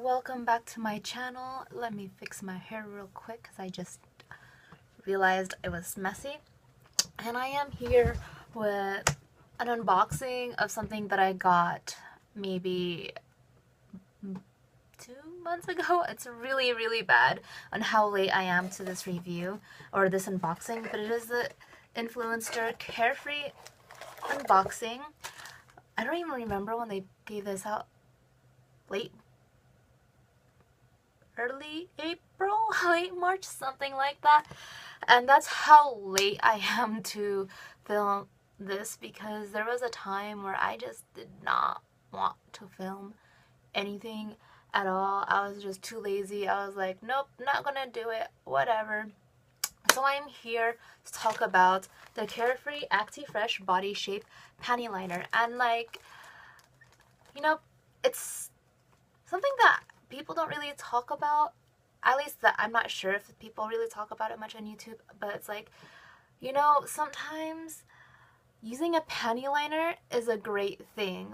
welcome back to my channel. Let me fix my hair real quick because I just realized it was messy. And I am here with an unboxing of something that I got maybe 2 months ago. It's really bad on how late I am to this review or this unboxing, but it is the Influenster Carefree unboxing. I don't even remember when they gave this out. Early April, late March, something like that. And that's how late I am to film this, because there was a time where I just did not want to film anything at all. I was just too lazy. I was like, nope, not gonna do it, whatever. So I'm here to talk about the Carefree Acti-Fresh Body Shape Panty Liner. And it's something that people don't really talk about, at least that I'm not sure if people really talk about it much on YouTube, but it's like, sometimes using a panty liner is a great thing.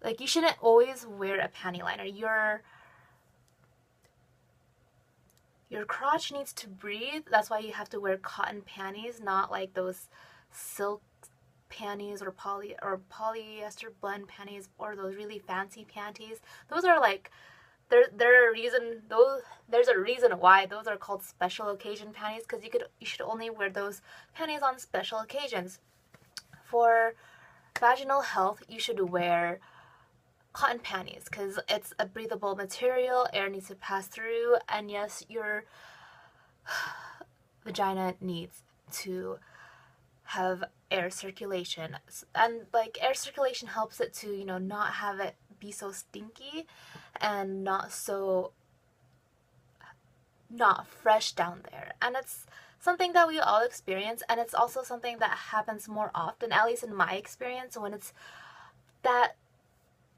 Like, you shouldn't always wear a panty liner. Your crotch needs to breathe. That's why you have to wear cotton panties, not like those silk panties or polyester blend panties or those really fancy panties. Those are like there's a reason why those are called special occasion panties, because you should only wear those panties on special occasions. For vaginal health, you should wear cotton panties because it's a breathable material, air needs to pass through, and yes, your vagina needs to have air circulation, and like air circulation helps it to not have it be so stinky and not fresh down there. And it's something that we all experience, and it's also something that happens more often, at least in my experience, when it's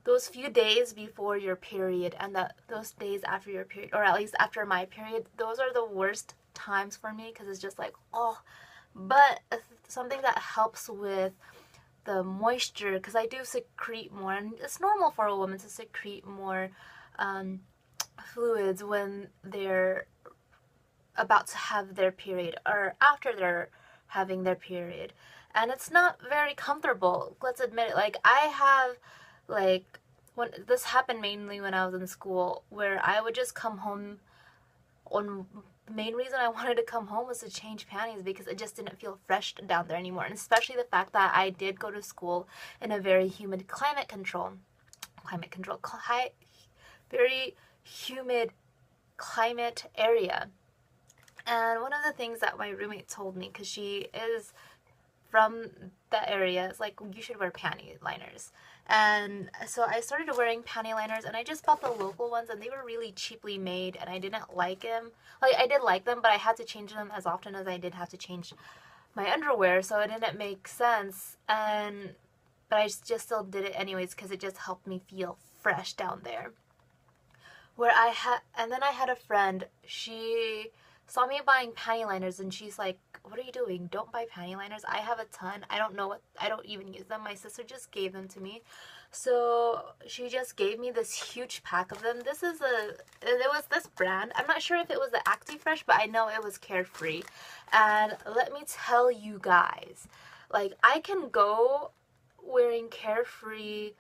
those few days before your period and those days after your period, or at least after my period. Those are the worst times for me because it's just like, oh. But something that helps with the moisture, because I do secrete more, and it's normal for a woman to secrete more fluids when they're about to have their period or after they're having their period, and it's not very comfortable, let's admit it. Like, I have, when this happened mainly when I was in school, where I would just come home. The main reason I wanted to come home was to change panties, because it just didn't feel fresh down there anymore. And especially the fact that I did go to school in a very humid very humid climate area. And one of the things that my roommate told me, because she is from that area, is like, you should wear panty liners. And so I started wearing panty liners, and I just bought the local ones, and they were really cheaply made, and I didn't like them. Like, I did like them, but I had to change them as often as I did have to change my underwear, so it didn't make sense. But I just still did it anyways, because it just helped me feel fresh down there. And then I had a friend, she saw me buying panty liners, and she's like, what are you doing? Don't buy panty liners. I have a ton. I don't even use them. My sister just gave them to me. So she just gave me this huge pack of them. It was this brand. I'm not sure if it was the Acti-Fresh, but I know it was Carefree. And let me tell you guys, like, I can go wearing Carefree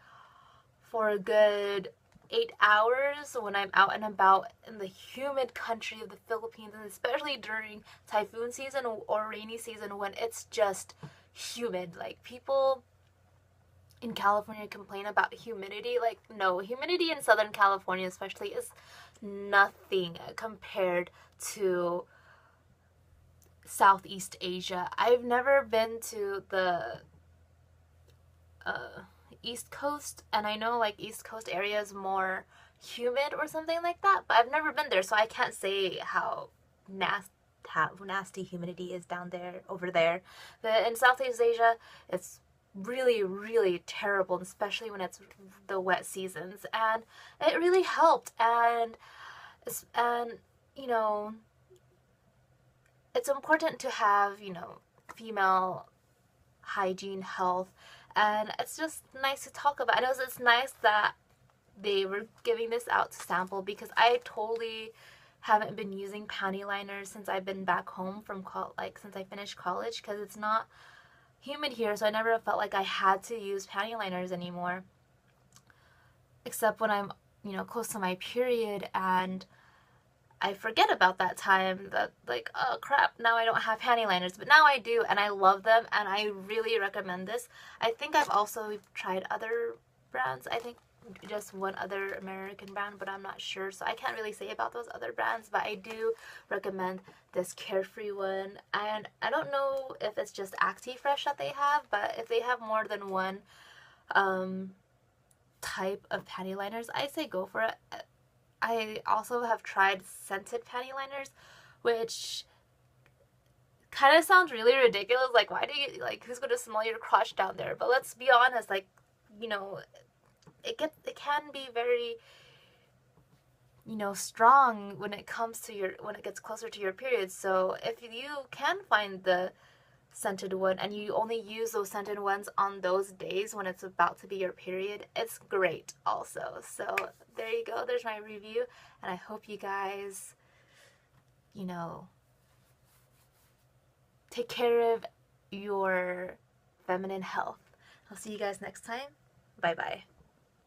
for a good 8 hours when I'm out and about in the humid country of the Philippines, and especially during typhoon season or rainy season when it's just humid. Like, people in California complain about humidity. Like, no, humidity in Southern California especially is nothing compared to Southeast Asia. I've never been to the East Coast, and I know like East Coast area is more humid or something like that, but I've never been there, so I can't say how nasty humidity is over there. But in Southeast Asia, it's really terrible, especially when it's the wet seasons, and it really helped. And it's important to have female hygiene, health, and it's just nice to talk about. I know it's nice that they were giving this out to sample because I totally haven't been using panty liners since I've been back home from since I finished college, because it's not humid here, so I never felt like I had to use panty liners anymore, except when I'm, close to my period and I forget about that time that, like, oh crap, now I don't have panty liners, but now I do, and I love them, and I really recommend this. I think I've also tried other brands. I think just one other American brand, but I'm not sure, so I can't really say about those other brands, but I do recommend this Carefree one. And I don't know if it's just ActiFresh that they have, but if they have more than one type of panty liners, I say go for it. I also have tried scented panty liners, which kind of sounds really ridiculous. Like, why do you, like, who's going to smell your crotch down there? But let's be honest, like, it can be very, strong when it comes to when it gets closer to your period. So if you can find the scented one and you only use those scented ones on those days when it's about to be your period, it's great also. So there you go, there's my review, and I hope you guys, take care of your feminine health. I'll see you guys next time. Bye bye.